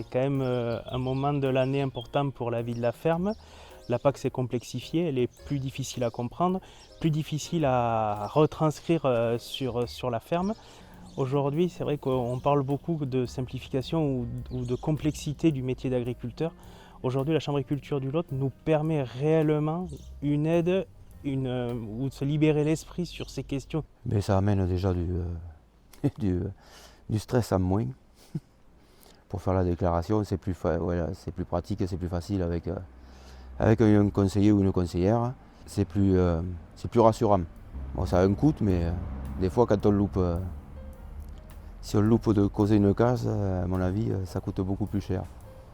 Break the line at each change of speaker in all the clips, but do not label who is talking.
c'est quand même un moment de l'année important pour la vie de la ferme. La PAC s'est complexifiée, elle est plus difficile à comprendre, plus difficile à retranscrire sur la ferme. Aujourd'hui, c'est vrai qu'on parle beaucoup de simplification ou de complexité du métier d'agriculteur. Aujourd'hui, la Chambriculture du Lot nous permet réellement une aide ou de se libérer l'esprit sur ces questions.
Mais ça amène déjà du stress en moins. Pour faire la déclaration, c'est plus, voilà, c'est plus pratique, c'est plus facile avec un conseiller ou une conseillère. C'est plus rassurant. Bon, ça a un coût, mais des fois, quand on loupe, si on loupe de causer une case, à mon avis, ça coûte beaucoup plus cher.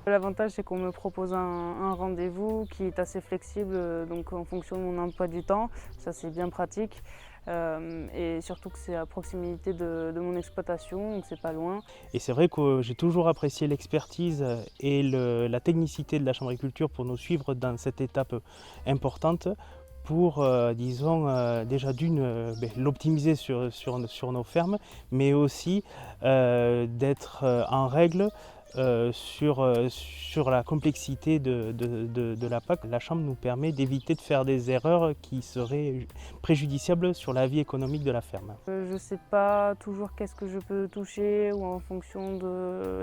L'avantage, c'est qu'on me propose un rendez-vous qui est assez flexible, donc en fonction de mon emploi du temps. Ça, c'est bien pratique. Et surtout que c'est à proximité de mon exploitation, donc c'est pas loin.
Et c'est vrai que j'ai toujours apprécié l'expertise et la technicité de la Chambriculture pour nous suivre dans cette étape importante pour, disons, déjà l'optimiser sur nos fermes, mais aussi d'être en règle sur la complexité de la PAC. La Chambre nous permet d'éviter de faire des erreurs qui seraient préjudiciables sur la vie économique de la ferme.
Je ne sais pas toujours qu'est-ce que je peux toucher ou en fonction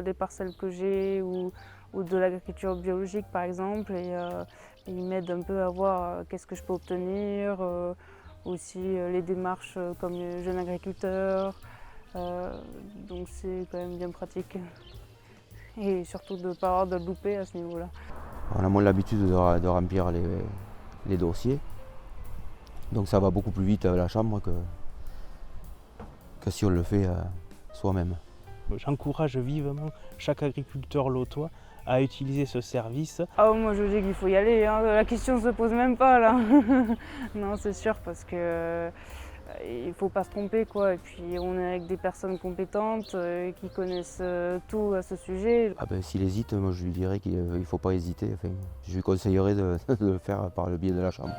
des parcelles que j'ai ou de l'agriculture biologique par exemple. Et il m'aide un peu à voir qu'est-ce que je peux obtenir, aussi les démarches comme jeune agriculteur. Donc c'est quand même bien pratique. Et surtout de ne pas avoir de louper à ce niveau-là.
On a moins l'habitude de remplir les dossiers, donc ça va beaucoup plus vite à la chambre que si on le fait soi-même.
J'encourage vivement chaque agriculteur lotois à utiliser ce service.
Ah moi je dis qu'il faut y aller, hein. La question ne se pose même pas là. Non c'est sûr parce que il ne faut pas se tromper quoi. Et puis on est avec des personnes compétentes qui connaissent tout à ce sujet.
Ah ben, s'il hésite, moi je lui dirais qu'il ne faut pas hésiter. Enfin, je lui conseillerais de le faire par le biais de la chambre.